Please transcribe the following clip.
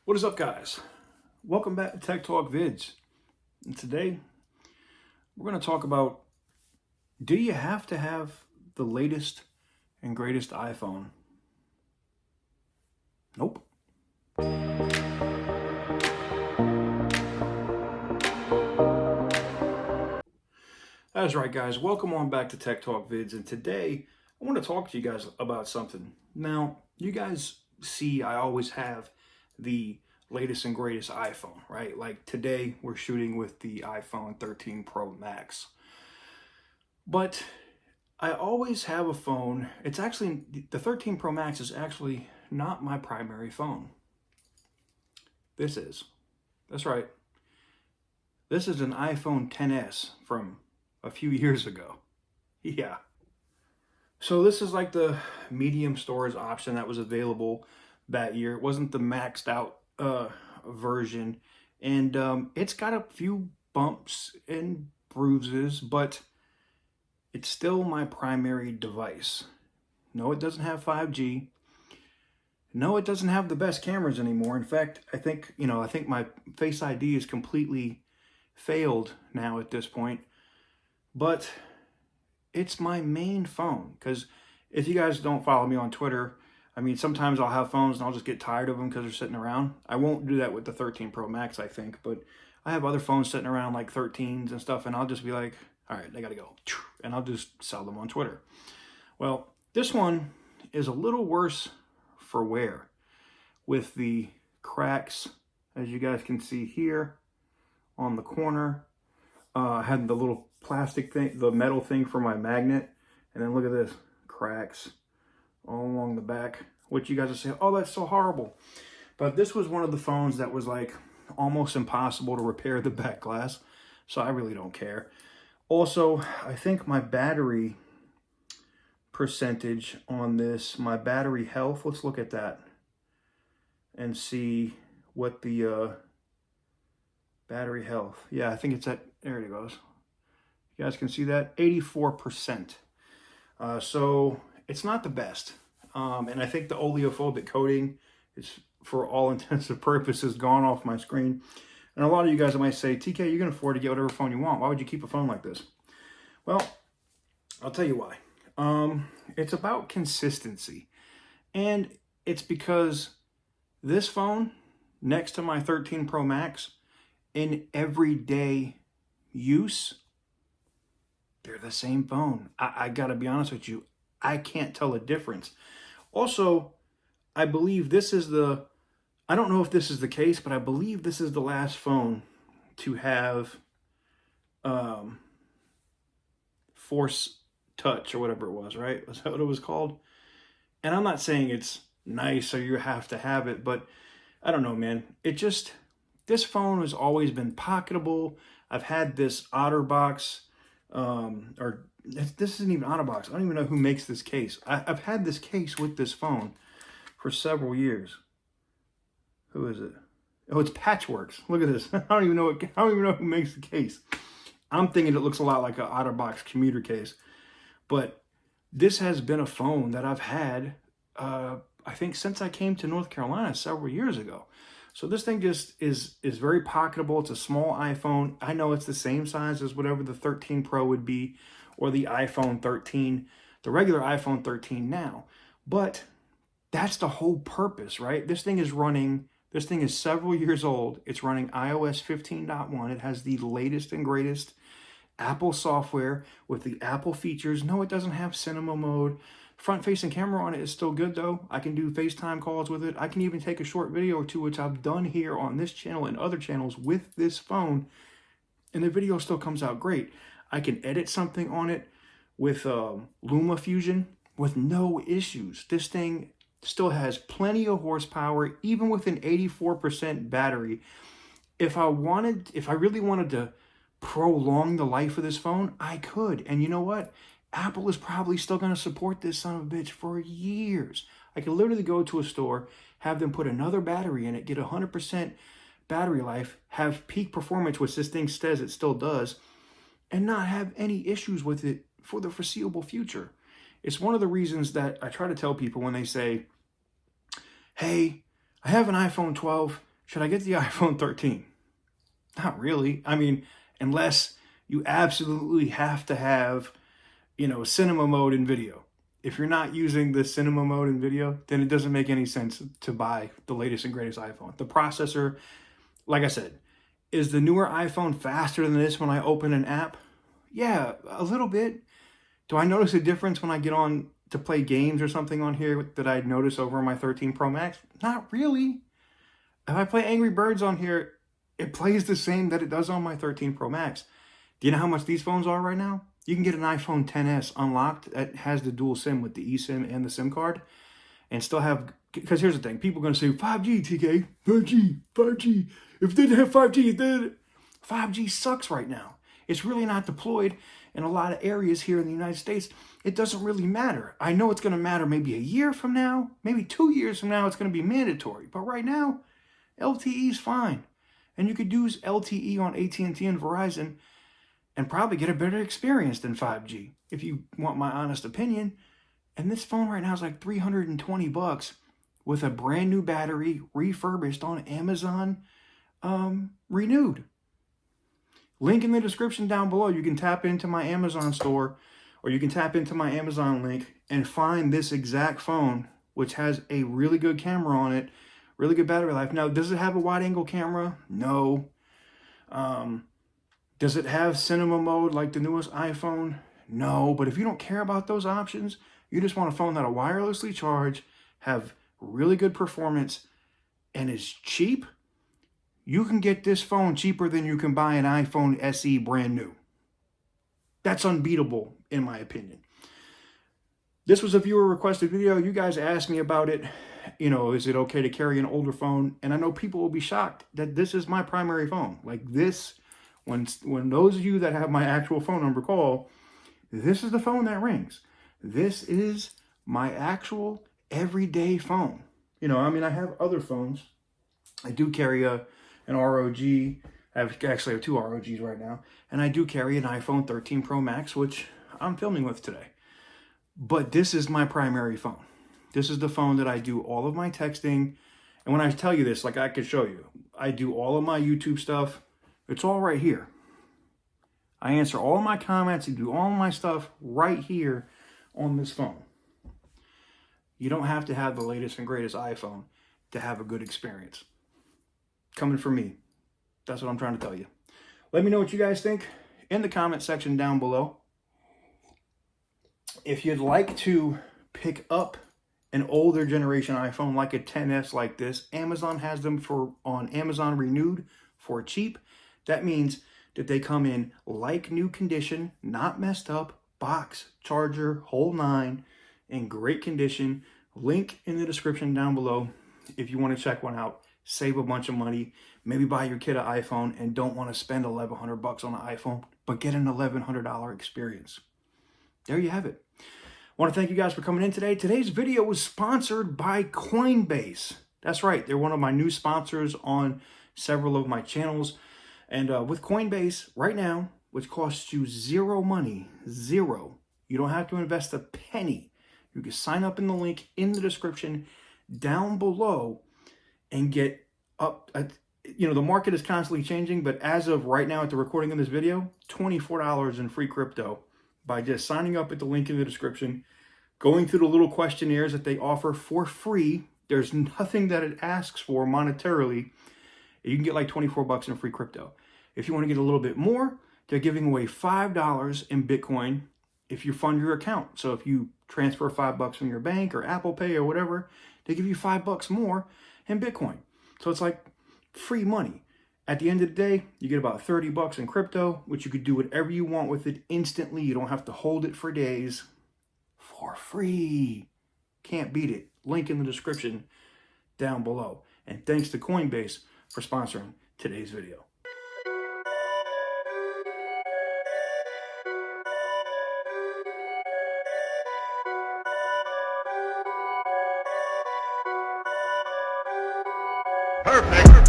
What is up, guys? Welcome back to Tech Talk Vids. And today we're going to talk about, do you have to have the latest and greatest iPhone? Nope. That's right, guys. Welcome on back to Tech Talk Vids. And today I want to talk to you guys about something. Now, you guys see I always have the latest and greatest iPhone, right? Like today we're shooting with the iPhone 13 Pro Max. But I always have a phone. It's actually, the 13 Pro Max is actually not my primary phone. This is. That's right. This is an iPhone XS from a few years ago. Yeah. So this is like the medium storage option that was available that year. It wasn't the maxed out version, and it's got a few bumps and bruises, but it's still my primary device. No, it doesn't have 5G. No, it doesn't have the best cameras anymore. In fact, I think my Face ID is completely failed now at this point, but it's my main phone. Because if you guys don't follow me on Twitter, I mean, sometimes I'll have phones and I'll just get tired of them because they're sitting around. I won't do that with the 13 Pro Max, I think, but I have other phones sitting around like 13s and stuff, and I'll just be like, all right, they got to go. And I'll just sell them on Twitter. Well, this one is a little worse for wear with the cracks, as you guys can see here on the corner. I had the little plastic thing, the metal thing for my magnet, and then look at this, cracks all along the back, which you guys are saying, oh, that's so horrible. But this was one of the phones that was like almost impossible to repair the back glass, so I really don't care. Also, I think my battery percentage on this, my battery health, let's look at that and see what the battery health, yeah, I think it's at, there it goes. You guys can see that, 84%. So it's not the best. And I think the oleophobic coating is, for all intents and purposes, gone off my screen. And a lot of you guys might say, TK, you can afford to get whatever phone you want. Why would you keep a phone like this? Well, I'll tell you why. It's about consistency. And it's because this phone, next to my 13 Pro Max, in everyday use, they're the same phone. I gotta be honest with you, I can't tell a difference. Also, I believe this is I don't know if this is the case, but I believe this is the last phone to have Force Touch or whatever it was, right? Was that what it was called? And I'm not saying it's nice or you have to have it, but I don't know, man. This phone has always been pocketable. I've had this OtterBox, or this isn't even OtterBox. I don't even know who makes this case. I've had this case with this phone for several years. Who is it? Oh, it's Patchworks. Look at this. I don't even know who makes the case. I'm thinking it looks a lot like an OtterBox commuter case. But this has been a phone that I've had, I think, since I came to North Carolina several years ago. So this thing just is very pocketable. It's a small iPhone. I know it's the same size as whatever the 13 Pro would be, or the iPhone 13, the regular iPhone 13 now. But that's the whole purpose, right? This thing is several years old. It's running iOS 15.1. It has the latest and greatest Apple software with the Apple features. No, it doesn't have cinema mode. Front-facing camera on it is still good, though. I can do FaceTime calls with it. I can even take a short video or two, which I've done here on this channel and other channels with this phone, and the video still comes out great. I can edit something on it with LumaFusion with no issues. This thing still has plenty of horsepower, even with an 84% battery. If I really wanted to prolong the life of this phone, I could. And you know what? Apple is probably still going to support this son of a bitch for years. I could literally go to a store, have them put another battery in it, get 100% battery life, have peak performance, which this thing says it still does, and not have any issues with it for the foreseeable future. It's one of the reasons that I try to tell people when they say, hey, I have an iPhone 12 should I get the iPhone 13? Not really. I mean, unless you absolutely have to have, you know, cinema mode in video. If you're not using the cinema mode in video, then it doesn't make any sense to buy the latest and greatest iPhone. The processor, like I said, is the newer iPhone faster than this when I open an app? Yeah, a little bit. Do I notice a difference when I get on to play games or something on here that I'd notice over my 13 Pro Max? Not really. If I play Angry Birds on here, it plays the same that it does on my 13 Pro Max. Do you know how much these phones are right now? You can get an iPhone XS unlocked that has the dual SIM with the eSIM and the SIM card and still have, because here's the thing, people are going to say 5G, TK, 5G. If it didn't have 5G, then 5G sucks right now. It's really not deployed in a lot of areas here in the United States. It doesn't really matter. I know it's going to matter maybe a year from now, maybe 2 years from now, it's going to be mandatory. But right now, LTE is fine. And you could use LTE on AT&T and Verizon and probably get a better experience than 5G, if you want my honest opinion. And this phone right now is like $320 with a brand new battery, refurbished on Amazon, renewed. Link in the description down below. You can tap into my Amazon store, or you can tap into my Amazon link and find this exact phone, which has a really good camera on it, really good battery life. Now, does it have a wide angle camera? No. Does it have cinema mode like the newest iPhone? No. But if you don't care about those options, you just want a phone that'll wirelessly charge, have really good performance, and is cheap, you can get this phone cheaper than you can buy an iPhone SE brand new. That's unbeatable, in my opinion. This was a viewer requested video. You guys asked me about it. You know, is it okay to carry an older phone? And I know people will be shocked that this is my primary phone. Like this, when those of you that have my actual phone number call, this is the phone that rings. This is my actual everyday phone. You know, I mean, I have other phones. I do carry an ROG. I actually have 2 ROGs right now. And I do carry an iPhone 13 Pro Max, which I'm filming with today. But this is my primary phone. This is the phone that I do all of my texting. And when I tell you this, like I could show you, I do all of my YouTube stuff. It's all right here. I answer all of my comments and do all of my stuff right here on this phone. You don't have to have the latest and greatest iPhone to have a good experience. Coming from me. That's what I'm trying to tell you. Let me know what you guys think in the comment section down below. If you'd like to pick up an older generation iPhone like a XS like this, Amazon has them on Amazon Renewed for cheap. That means that they come in like new condition, not messed up, box, charger, whole nine, in great condition. Link in the description down below if you want to check one out. Save a bunch of money. Maybe buy your kid an iPhone and don't want to spend $1,100 on an iPhone, but get an $1,100 experience. There you have it. I want to thank you guys for coming in today. Today's video was sponsored by Coinbase. That's right. They're one of my new sponsors on several of my channels. And with Coinbase right now, which costs you zero money, zero, you don't have to invest a penny. You can sign up in the link in the description down below and get up. You know, the market is constantly changing, but as of right now at the recording of this video, $24 in free crypto by just signing up at the link in the description, going through the little questionnaires that they offer for free. There's nothing that it asks for monetarily. You can get like $24 in free crypto. If you want to get a little bit more, they're giving away $5 in Bitcoin if you fund your account. So if you transfer $5 from your bank or Apple Pay or whatever, they give you $5 more in Bitcoin. So it's like free money. At the end of the day, you get about $30 in crypto, which you could do whatever you want with it instantly. You don't have to hold it for days for free. Can't beat it. Link in the description down below. And thanks to Coinbase for sponsoring today's video. Perfect.